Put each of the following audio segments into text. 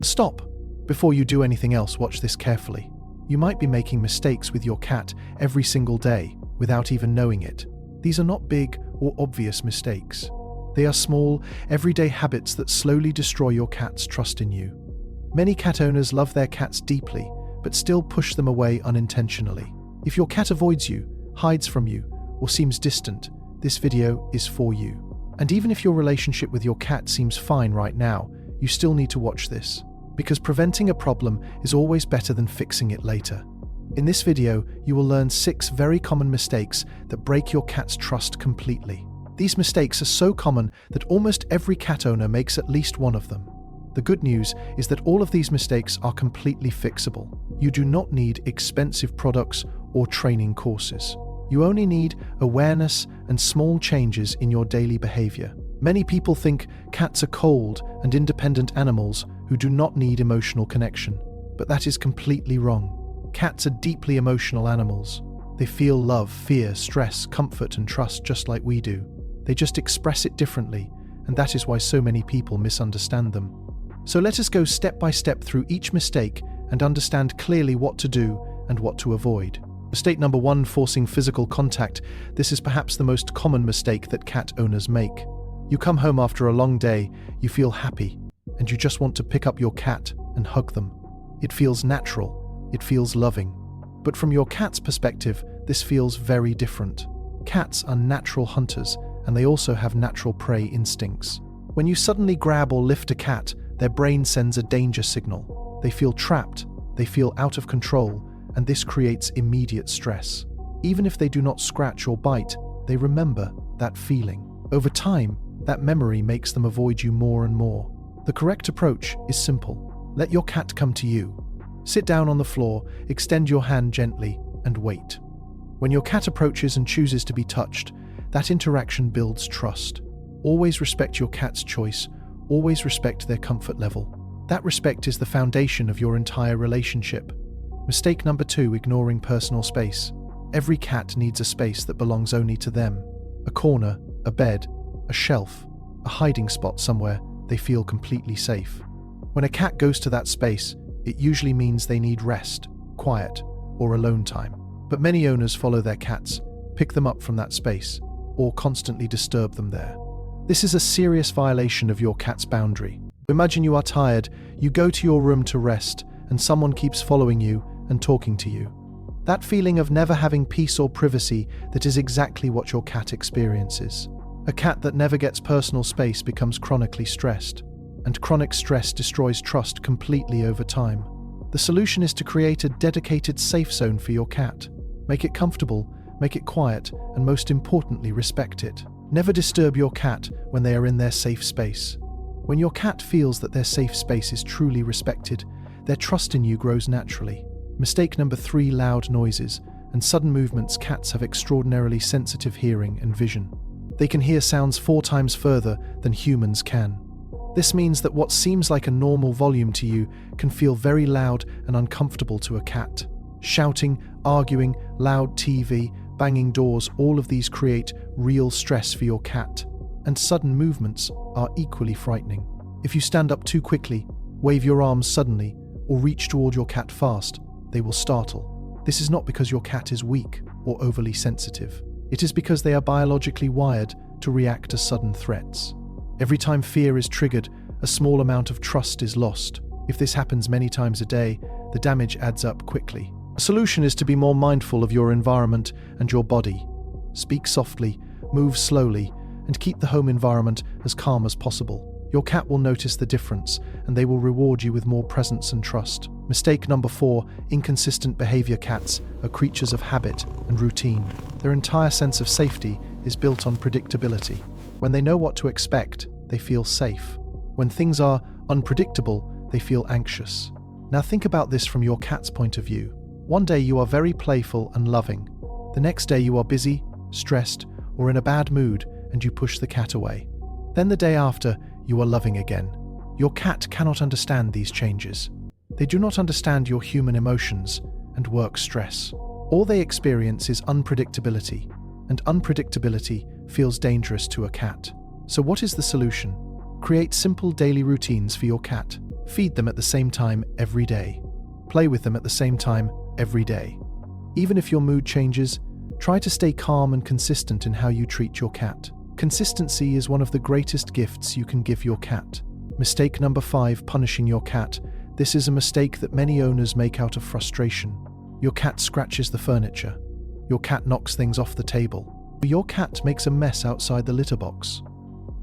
Stop! Before you do anything else, watch this carefully. You might be making mistakes with your cat every single day without even knowing it. These are not big or obvious mistakes. They are small, everyday habits that slowly destroy your cat's trust in you. Many cat owners love their cats deeply, but still push them away unintentionally. If your cat avoids you, hides from you, or seems distant, this video is for you. And even if your relationship with your cat seems fine right now, you still need to watch this, because preventing a problem is always better than fixing it later. In this video, you will learn 6 very common mistakes that break your cat's trust completely. These mistakes are so common that almost every cat owner makes at least one of them. The good news is that all of these mistakes are completely fixable. You do not need expensive products or training courses. You only need awareness and small changes in your daily behavior. Many people think cats are cold and independent animals who do not need emotional connection, but that is completely wrong. Cats are deeply emotional animals. They feel love, fear, stress, comfort, and trust just like we do. They just express it differently, and that is why so many people misunderstand them. So let us go step by step through each mistake and understand clearly what to do and what to avoid. Mistake number 1, forcing physical contact. This is perhaps the most common mistake that cat owners make. You come home after a long day, you feel happy, and you just want to pick up your cat and hug them. It feels natural, it feels loving. But from your cat's perspective, this feels very different. Cats are natural hunters, and they also have natural prey instincts. When you suddenly grab or lift a cat, their brain sends a danger signal. They feel trapped, they feel out of control, and this creates immediate stress. Even if they do not scratch or bite, they remember that feeling. Over time, that memory makes them avoid you more and more. The correct approach is simple. Let your cat come to you. Sit down on the floor, extend your hand gently, and wait. When your cat approaches and chooses to be touched, that interaction builds trust. Always respect your cat's choice, always respect their comfort level. That respect is the foundation of your entire relationship. Mistake number 2, ignoring personal space. Every cat needs a space that belongs only to them. A corner, a bed, a shelf, a hiding spot somewhere they feel completely safe. When a cat goes to that space, it usually means they need rest, quiet, or alone time. But many owners follow their cats, pick them up from that space, or constantly disturb them there. This is a serious violation of your cat's boundary. Imagine you are tired, you go to your room to rest, and someone keeps following you and talking to you. That feeling of never having peace or privacy, that is exactly what your cat experiences. A cat that never gets personal space becomes chronically stressed, and chronic stress destroys trust completely over time. The solution is to create a dedicated safe zone for your cat. Make it comfortable, make it quiet, and most importantly, respect it. Never disturb your cat when they are in their safe space. When your cat feels that their safe space is truly respected, their trust in you grows naturally. Mistake number 3, loud noises and sudden movements. Cats have extraordinarily sensitive hearing and vision. They can hear sounds 4 times further than humans can. This means that what seems like a normal volume to you can feel very loud and uncomfortable to a cat. Shouting, arguing, loud TV, banging doors, all of these create real stress for your cat. And sudden movements are equally frightening. If you stand up too quickly, wave your arms suddenly, or reach toward your cat fast, they will startle. This is not because your cat is weak or overly sensitive. It is because they are biologically wired to react to sudden threats. Every time fear is triggered, a small amount of trust is lost. If this happens many times a day, the damage adds up quickly. A solution is to be more mindful of your environment and your body. Speak softly, move slowly, and keep the home environment as calm as possible. Your cat will notice the difference, and they will reward you with more presence and trust. Mistake number 4, inconsistent behavior. Cats are creatures of habit and routine. Their entire sense of safety is built on predictability. When they know what to expect, they feel safe. When things are unpredictable, they feel anxious. Now think about this from your cat's point of view. One day you are very playful and loving. The next day you are busy, stressed, or in a bad mood, and you push the cat away. Then the day after, you are loving again. Your cat cannot understand these changes. They do not understand your human emotions and work stress. All they experience is unpredictability, and unpredictability feels dangerous to a cat. So what is the solution? Create simple daily routines for your cat. Feed them at the same time every day. Play with them at the same time every day. Even if your mood changes, try to stay calm and consistent in how you treat your cat. Consistency is one of the greatest gifts you can give your cat. Mistake number 5, punishing your cat. This is a mistake that many owners make out of frustration. Your cat scratches the furniture. Your cat knocks things off the table. Your cat makes a mess outside the litter box.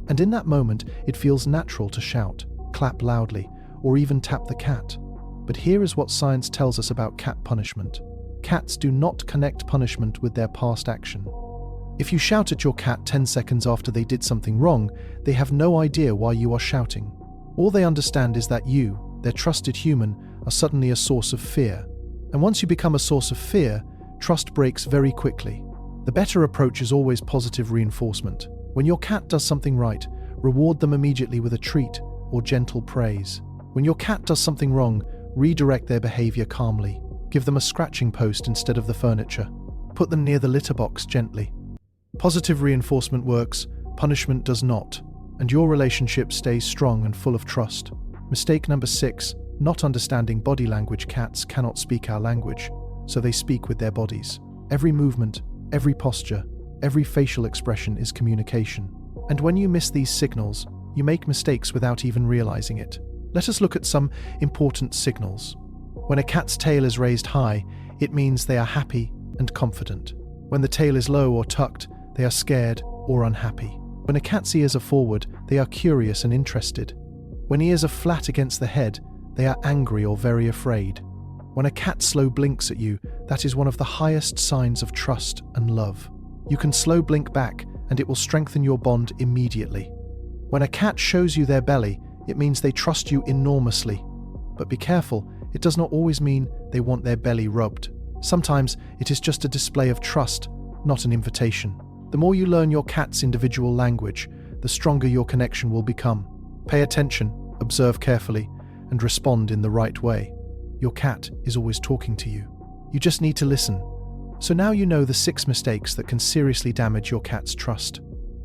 And in that moment, it feels natural to shout, clap loudly, or even tap the cat. But here is what science tells us about cat punishment. Cats do not connect punishment with their past action. If you shout at your cat 10 seconds after they did something wrong, they have no idea why you are shouting. All they understand is that you, their trusted human, are suddenly a source of fear. And once you become a source of fear, trust breaks very quickly. The better approach is always positive reinforcement. When your cat does something right, reward them immediately with a treat or gentle praise. When your cat does something wrong, redirect their behavior calmly. Give them a scratching post instead of the furniture. Put them near the litter box gently. Positive reinforcement works, punishment does not, and your relationship stays strong and full of trust. Mistake number 6, not understanding body language. Cats cannot speak our language, so they speak with their bodies. Every movement, every posture, every facial expression is communication. And when you miss these signals, you make mistakes without even realizing it. Let us look at some important signals. When a cat's tail is raised high, it means they are happy and confident. When the tail is low or tucked, they are scared or unhappy. When a cat's ears are forward, they are curious and interested. When ears are flat against the head, they are angry or very afraid. When a cat slow blinks at you, that is one of the highest signs of trust and love. You can slow blink back, and it will strengthen your bond immediately. When a cat shows you their belly, it means they trust you enormously. But be careful, it does not always mean they want their belly rubbed. Sometimes it is just a display of trust, not an invitation. The more you learn your cat's individual language, the stronger your connection will become. Pay attention, observe carefully, and respond in the right way. Your cat is always talking to you. You just need to listen. So now you know the 6 mistakes that can seriously damage your cat's trust.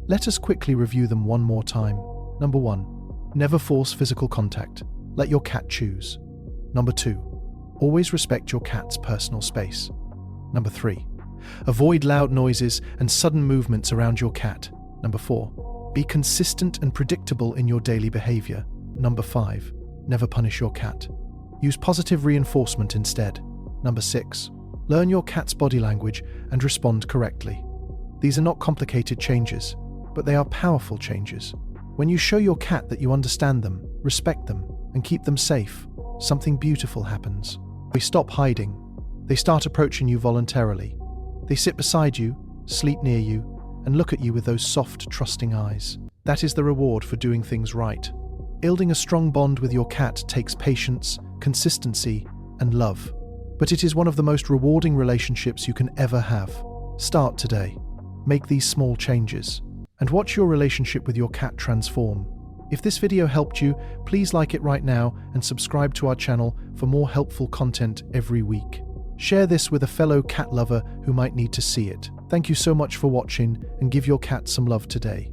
Let us quickly review them one more time. Number 1, never force physical contact. Let your cat choose. Number 2, always respect your cat's personal space. Number 3, avoid loud noises and sudden movements around your cat. Number 4, be consistent and predictable in your daily behavior. Number 5, never punish your cat. Use positive reinforcement instead. Number 6, learn your cat's body language and respond correctly. These are not complicated changes, but they are powerful changes. When you show your cat that you understand them, respect them, and keep them safe, something beautiful happens. They stop hiding. They start approaching you voluntarily. They sit beside you, sleep near you, and look at you with those soft, trusting eyes. That is the reward for doing things right. Building a strong bond with your cat takes patience, consistency, and love. But it is one of the most rewarding relationships you can ever have. Start today. Make these small changes, and watch your relationship with your cat transform. If this video helped you, please like it right now and subscribe to our channel for more helpful content every week. Share this with a fellow cat lover who might need to see it. Thank you so much for watching, and give your cat some love today.